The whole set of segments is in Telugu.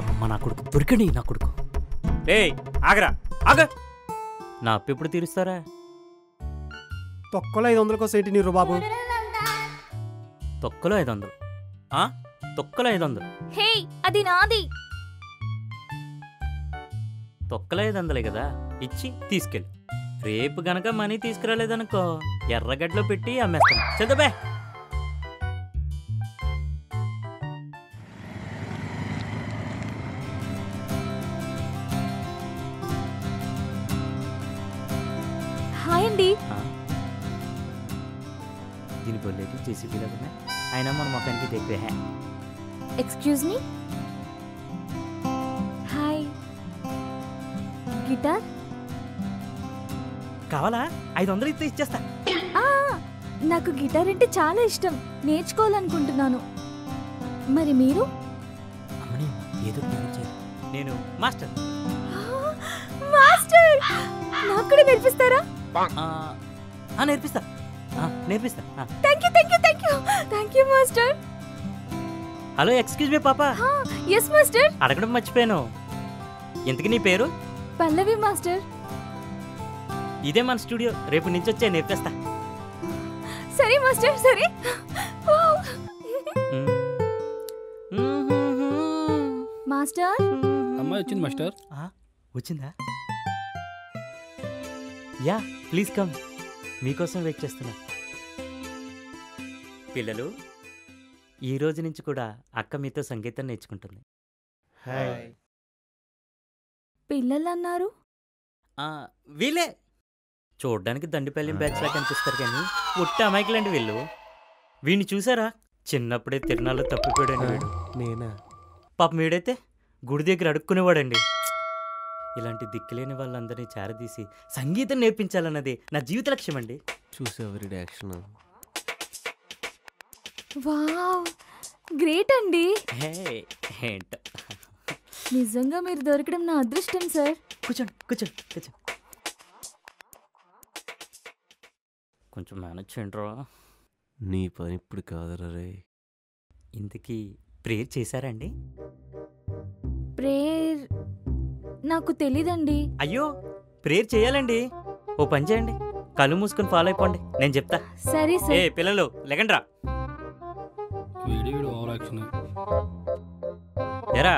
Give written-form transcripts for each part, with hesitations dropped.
అమ్మ నా కొడుకు దొరికండి నా కొడుకు. ఆగరా ఆగ. నా అప్పు ఎప్పుడు తీరుస్తారా? తొక్కలో 500 కోసం ఏంటి నీరు బాబు? తొక్కలో 500? తొక్కలో 500? హే, అది నాది. తొక్కలో 500 కదా, ఇచ్చి తీసుకెళ్ళు. రేపు గనక మనీ తీసుకురాలేదనుకో ఎర్రగడ్డలో పెట్టి అమ్మేస్తాను. చదవే. హాయ్ అండి. దీని బొల్లేటి జేసీబీలో ఉన్నాయి, అయినా మన మొఖానికి దగ్గర. Excuse me. హాయ్. గిటార్ కావాలా? 500 ఇస్తే ఇచ్చేస్తా. నాకు గిటార్ అంటే చాలా ఇష్టం, నేర్చుకోవాలనుకుంటున్నాను. మరి మీరు? ఏదో నేను మాస్టర్. మాస్టర్, నాకు కూడా నేర్పిస్తారా? నేర్పిస్తా నేర్పిస్తా. Thank you master. Hello, excuse me పాపా. Yes master. అడగడం మర్చిపోయాను, ఇంతకీ నీ పేరు? పల్లవి మాస్టర్. ఇదే మన స్టూడియో, రేపు నుంచి వచ్చే నేర్పిస్తా. సరే మాస్టర్, సరే. మాస్టర్. అమ్మాయి వచ్చింది మాస్టర్. వచ్చిందా? Yeah, please come. మీకోసం వెయిట్ చేస్తున్నా. పిల్లలు, ఈ రోజు నుంచి కూడా అక్క మీతో సంగీతం నేర్చుకుంటుంది. పిల్లలు అన్నారు? వీళ్ళే. చూడ్డానికి దండిపల్లి బ్యాచ్లా కనిపిస్తారు కానీ ఒట్టి అమాయకులండి వీళ్ళు. వీడిని చూసారా? చిన్నప్పుడే తిరునాళ్ళు తప్పిపోయాడండి వీడు. నేనా? పాపం వీడైతే గుడి దగ్గర అడుక్కునేవాడండి. ఇలాంటి దిక్కులేని వాళ్ళందరినీ చేరదీసి సంగీతం నేర్పించాలన్నది నా జీవిత లక్ష్యం అండి. చూసేవారి యాక్షన్. వావ్, గ్రేట్ అండి. ఏంట, నిజంగా మీరు దొరకడం నా అదృష్టం సార్. కూర్చోండి కూర్చోండి కూర్చోండి. కొంచెం మేనేజ్ చేయండిరా. నీ పని ఇప్పుడు కాదరా రే. ఇంతకీ ప్రేయర్ చేశారండి? ప్రేయర్ నాకు తెలీదండి. అయ్యో, ప్రేయర్ చేయాలండి. ఓ పని చేయండి, కళ్ళు మూసుకొని ఫాలో అయిపోండి, నేను చెప్తా. సరే సార్. పిల్లలు లెగండ్రా. ఎరా,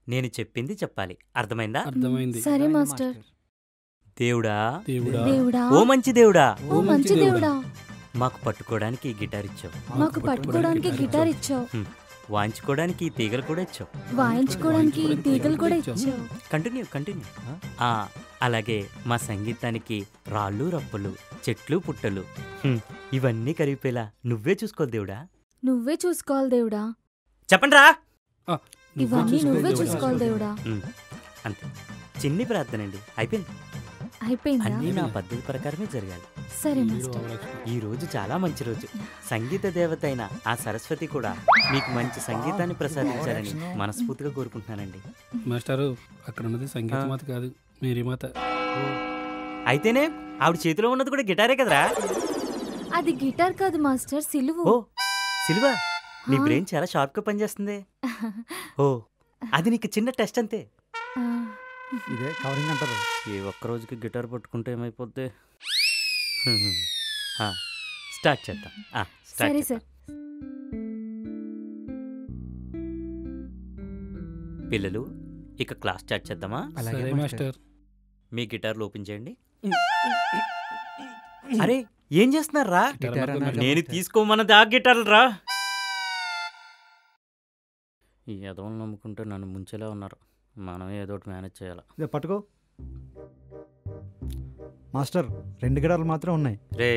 నేను చెప్పింది చెప్పాలి, అర్థమైందా? అర్థమైంది. సరే మాస్టర్. దేవుడా దేవుడా, ఓ మంచి దేవుడా, ఓ మంచి దేవుడా, మాకు పట్టుకోవడానికి గిటార్ ఇచ్చావు, మాకు పట్టుకోవడానికి గిటార్ ఇచ్చావు, వాయించుకోవడానికి తీగలు కూడా ఇచ్చావు, వాయించుకోవడానికి తీగలు కూడా ఇచ్చావు. Continue continue. అలాగే మా సంగీతానికి రాళ్ళు రప్పలు, చెట్లు పుట్టలు, ఇవన్నీ కరిగిపోయేలా నువ్వే చూసుకోవాలి దేవుడా. నువ్వే చూసుకోవాలి దేవుడా. చెప్పండి రా. ఇవన్నీ నువ్వే చూసుకోవాలి దేవుడా. అంతే, చిన్ని ప్రార్థన అండి, అయిపోయింది. అన్నీ నా పద్ధతి ప్రకారమే జరగాలి. సరే మాస్టర్. ఈ రోజు చాలా మంచి రోజు. సంగీత దేవత అయిన ఆ సరస్వతి కూడా మీకు మంచి సంగీతాన్ని ప్రసాదించాలని మనస్ఫూర్తిగా కోరుకుంటున్నానండి. మాస్టారు, అక్కడ ఉన్నది సంగీత మాత కాదు, మేరీ మాత. అయితేనే ఆవిడ చేతిలో ఉన్నది కూడా గిటారే కదరా? అది గిటార్ కాదు మాస్టర్, సిలువు. ఓ సిలువా, నీ బ్రెయిన్ చాలా షార్ప్ గా పనిచేస్తుంది. ఓ, అది నీకు చిన్న టెస్ట్ అంతే. ఇదే కవరింగ్ అంటారు. ఏ ఒక్క రోజుకి గిటార్ పట్టుకుంటే ఏమైపోద్ది? స్టార్ట్ చేద్దాం. సరే సార్. పిల్లలు, ఇక క్లాస్ స్టార్ట్ చేద్దామా? అలాగే మాస్టర్. మీ గిటార్లు ఓపెన్ చేయండి. అరే, ఏం చేస్తున్నారా? నేను తీసుకోమన్నది ఆ గిటార్లు రా. ఈ ఎదవలు నమ్ముకుంటే నన్ను ముంచేలా ఉన్నారు. మనం ఏదో ఒకటి మేనేజ్ చేయాలి. పట్టుకో మాస్టర్, 2 గిటార్లు మాత్రం ఉన్నాయి. రే,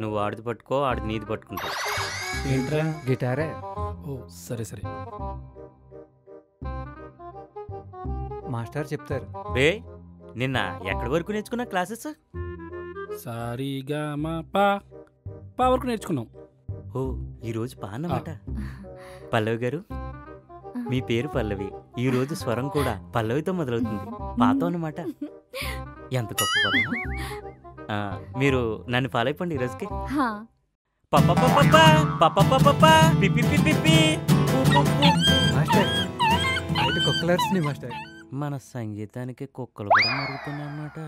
నువ్వు ఆడిది పట్టుకో, ఆడిది నీది పట్టుకుంటా. ఏంట్రా? గిటారే. ఓ సరే సరే. మాస్టర్ చెప్తారు. రే, నిన్న ఎక్కడి వరకు నేర్చుకున్నా క్లాసెస్? సారీగా మా పా వరకు నేర్చుకున్నాం. ఓ, ఈరోజు పా అన్నమాట. పల్లవి గారు, మీ పేరు పల్లవి, ఈ రోజు స్వరం కూడా పల్లవితో మొదలవుతుంది, పాతో అన్నమాట. ఎంత గొప్ప పదం. మీరు నన్ను ఫాలో అయిపోండి ఈ రోజుకి. మాస్టర్ అయితే కుక్కలర్స్ని మాస్టర్. మన సంగీతానికి కుక్కలు కూడా మరుగుతున్నాయన్నమాట.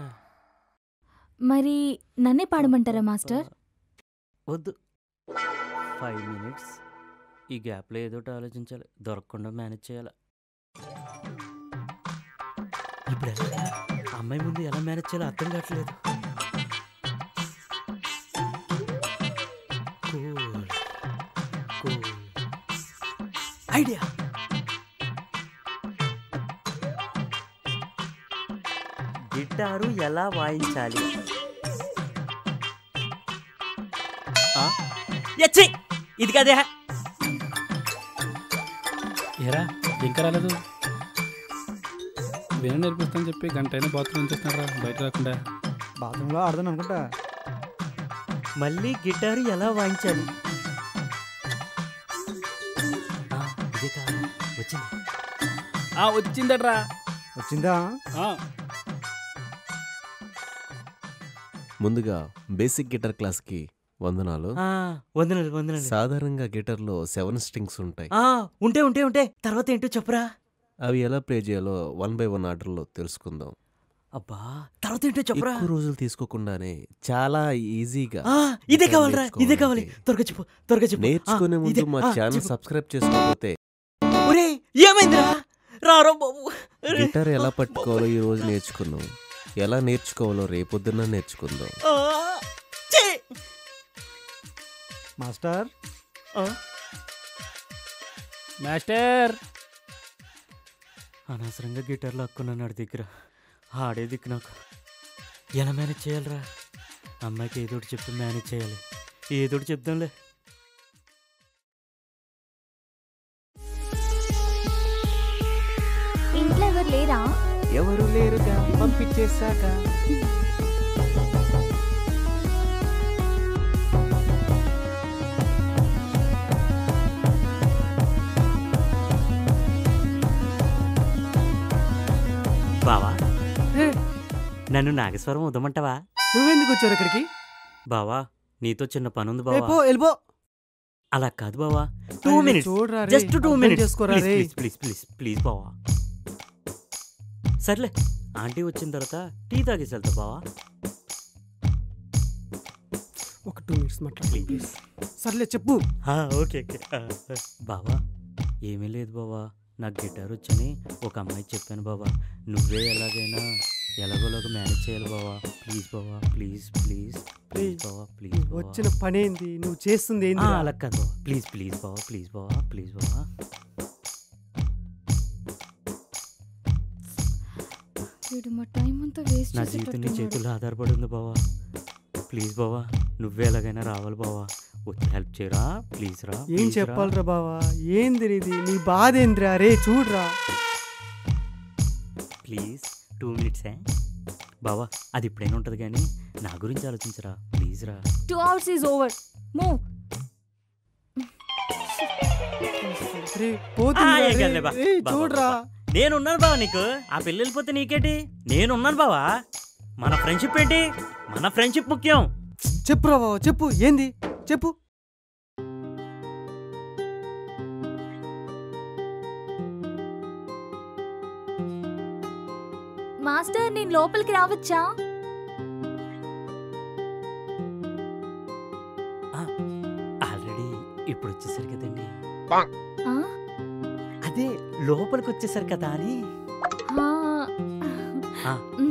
మరి నన్నే పాడమంటారా మాస్టర్? వద్దు, 5 minutes. ఈ గ్యాప్లో ఏదో ఒకటి ఆలోచించాలి, దొరకకుండా మేనేజ్ చేయాలి. ఇప్పుడు ఎలా? అమ్మాయి ముందు ఎలా మేనేజ్ చేయాలో అర్థం కావట్లేదు. ఐడియా. గిటారు ఎలా వాయించాలి? ఇది కదే. ఏరా ఇంకా రాలేదు? వేరే నేర్పిస్తాను చెప్పి గంట అయినా బాత్రూమ్ చేస్తున్నారా బయట రాకుండా? బాత్రూంలో ఆడదాను అనుకుంటా. మళ్ళీ గిటారు ఎలా వాయించాలి? ఇదే కాదు, వచ్చింది. వచ్చిందట్రా. వచ్చిందా? ముందుగా బేసిక్ గిటార్ క్లాస్కి వందనాలు. వందనాలు వందనాలు. సాధారణంగా గిటార్లో 7 strings ఉంటాయి. ఉంటే ఉంటే ఉంటే తర్వాత ఏంటో చెప్పరా? అవి ఎలా ప్లే చేయాలో 1 by 1 ఆర్డర్లో తెలుసుకుందాం. అబ్బా, తర్వాత ఏంటో చెప్పరా? ఎక్కువ రోజులు తీసుకోకుండానే చాలా ఈజీగా ఇదే కావాలరా, ఇదే కావాలి. త్వరగా చెప్పు, త్వరగా చెప్పు. నేర్చుకునే ముందు మా ఛానల్ సబ్స్క్రైబ్ చేసుకోకపోతే. ఒరే ఏమైందిరా? రారా బాబు. గిటార్ ఎలా పట్టుకోవాలో ఈ రోజు నేర్చుకున్నాం, ఎలా నేర్చుకోవాలో రేపొద్దున నేర్చుకుందాం. మాస్టర్ మాస్టర్ అనవసరంగా గిటార్లో హక్కున్నాడు దగ్గర. ఆడే దిక్కు నాకు. ఎలా మేనేజ్ చేయాలరా? అమ్మాయికి ఏదోటి చెప్పి మేనేజ్ చేయాలి. ఏదోటి చెప్దాంలే. ఇంట్లో ఎవరు లేరా? ఎవరు లేరుగా పంపించేశాక. బావా, నన్ను నాగేశ్వరం వదమంటావా? నువ్వెందుకు వచ్చారు ఇక్కడికి? బావా, నీతో చిన్న పని ఉంది బావా. వెళ్ళిపో. అలా కాదు బావా, 2 minutes, just 2 minutes. Please please please బావా. సర్లే, ఆంటీ వచ్చిన తర్వాత టీ తాగేసి వెళ్తా బావా. ఒక 2 minutes మాట్లాడు ప్లీజ్. సర్లే చెప్పు. Okay okay. బావా, ఏమీ లేదు బావా, నాకు గిటార్ వచ్చని ఒక అమ్మాయి చెప్పాను బావా. నువ్వే ఎలాగోలాగా మేనేజ్ చేయాలి బావా. ప్లీజ్ బావా, ప్లీజ్ ప్లీజ్ ప్లీజ్ బావా, ప్లీజ్. వచ్చిన పని ఏంది, నువ్వు చేస్తుంది ఏంది? అలా కాదు బావా, ప్లీజ్ ప్లీజ్ బావా, ప్లీజ్ బావా, ప్లీజ్ బావా. మా టైం అంతా వేస్ట్. నా జీవితం నీ చేతుల్లో ఆధారపడి ఉంది బావా. ప్లీజ్ బావా, నువ్వే ఎలాగైనా రావాలి బావా. వచ్చి హెల్ప్ చేయరా ప్లీజ్ రా. ఏం చెప్పాలరా బావా? ఏంది ఇది? నీ బాధ ఏంద్రా? రే చూడరా ప్లీజ్. 2 minutes బావా, అది ఇప్పుడైనా ఉంటుంది కానీ నా గురించి ఆలోచించరా ప్లీజ్ రా. 2 hours is over. Move. చూడరా, నేనున్నాను బావా నీకు. ఆ పిల్ల వెళ్ళిపోతే నీకేంటి? నేనున్నాను బావా. మన ఫ్రెండ్షిప్ ఏంటి? మన ఫ్రెండ్షిప్ ముఖ్యం. చెప్పురా బావా, చెప్పు. ఏంది చెప్పు. మాస్టర్, నేను లోపలికి రావచ్చా? ఆల్రెడీ ఇప్పుడు వచ్చేసరి కదండి. ఆ? అదే లోపలికి వచ్చేసరి కదా అని.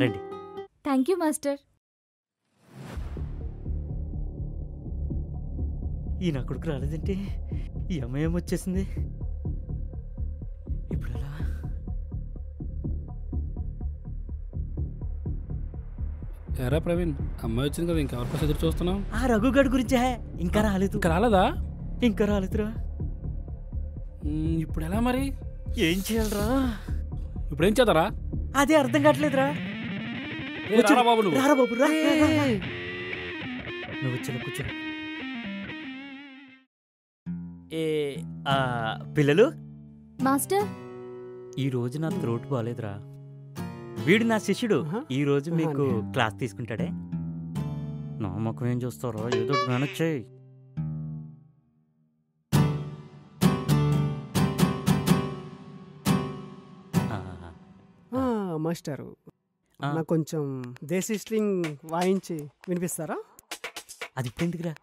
రండి. Thank you master. ఈ నా కొడుకు రాలేదంటే ఈ అమ్మాయి ఏమొచ్చేసింది. ఇప్పుడు ఎలా? ఎరా ప్రవీణ్, అమ్మాయి వచ్చింది కదా, ఇంకెవరికోసం ఎదురు చూస్తున్నాం? ఆ రఘుగడ్ గురించే. ఇంకా రాలేదు. ఇంకా రాలేదా? ఇంకా రాలేదురా. ఇప్పుడు ఎలా మరి? ఏం చేయాలరా? ఇప్పుడు ఏం చేద్దారా? అదే అర్థం కావట్లేదురా. రారా బాబు, నువ్వు రారా బాబు, రా. నువ్వు వచ్చి కూర్చో. పిల్లలు, మాస్టర్, ఈ రోజు నా త్రోట్ బాగాలేదురా. వీడు నా శిష్యుడు. ఈ రోజు మీకు క్లాస్ తీసుకుంటాడే. నా ముఖం ఏం చూస్తారో, ఏదో మేనేజ్ చేయి. మాస్టరు ఆ. నాకు కొంచెం దేశీ స్ట్రింగ్ వాయించి వినిపిస్తారా? అది ఇప్పుడు ఎందుకురా,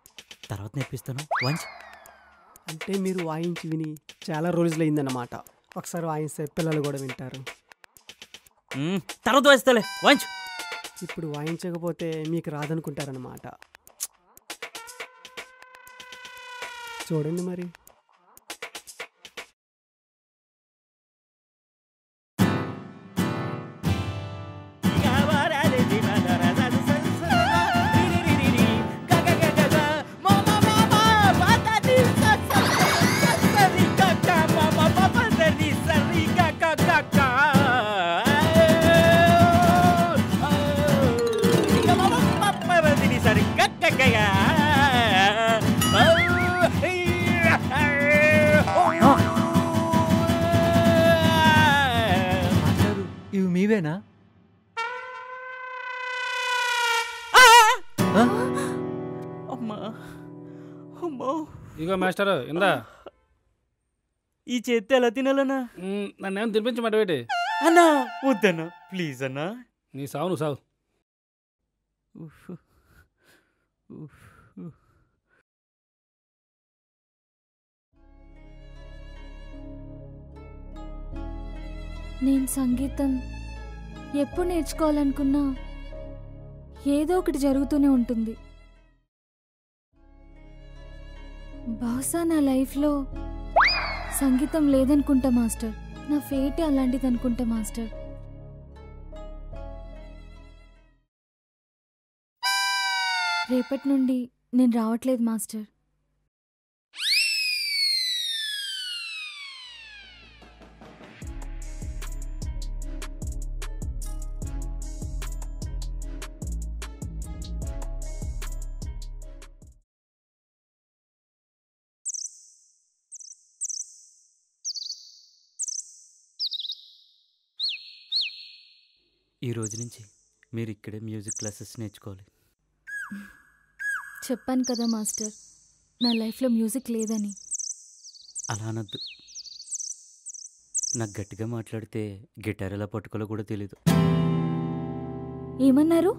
తర్వాత నేర్పిస్తాను. వంచ్. అంటే మీరు వాయించి విని చాలా రోజులు అయిందన్నమాట. ఒకసారి వాయిస్తే పిల్లలు కూడా వింటారు. తర్వాత వేస్తాలే, వంచ్. ఇప్పుడు వాయించకపోతే మీకు రాదనుకుంటారన్నమాట. చూడండి మరి. ఇవి మీవేనా? అమ్మా, అమ్మో, ఇగో మాస్టర్ ఇందా. ఈ చేత్తో ఎలా తినాలన్నా? నన్నేమో తినిపించమంటే అన్నా వద్దన్నా, ప్లీజ్ అన్నా. నీ సావు నువ్వు సావు. నేను సంగీతం ఎప్పుడు నేర్చుకోవాలనుకున్నా ఏదో ఒకటి జరుగుతూనే ఉంటుంది. బహుశా నా లైఫ్లో సంగీతం లేదనుకుంటా మాస్టర్. నా ఫేటే అలాంటిది అనుకుంటా మాస్టర్. రేపటి నుండి నేను రావట్లేదు మాస్టర్. ఈ రోజు నుంచి మీరు ఇక్కడే మ్యూజిక్ క్లాసెస్ నేర్చుకోవాలి. చెప్పాను కదా మాస్టర్, నా లైఫ్లో మ్యూజిక్ లేదని. అలా అనద్దు. నాకు గట్టిగా మాట్లాడితే గిటార్ ఎలా పట్టుకోలో కూడా తెలీదు. ఏమన్నారు?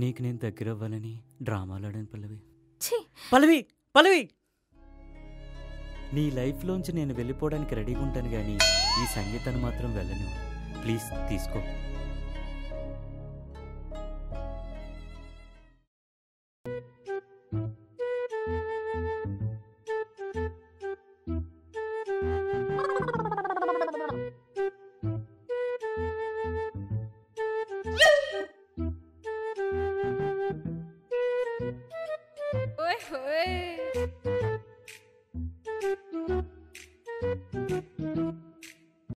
నీకు నేను దగ్గర అవ్వాలని డ్రామాలు ఆడాను పల్లవి. ఛీ, పల్లవి, పల్లవి, నీ లైఫ్లోంచి నేను వెళ్ళిపోవడానికి రెడీగా ఉంటాను, కానీ ఈ సంగీతాన్ని మాత్రం వెళ్ళను. ప్లీజ్ తీసుకో.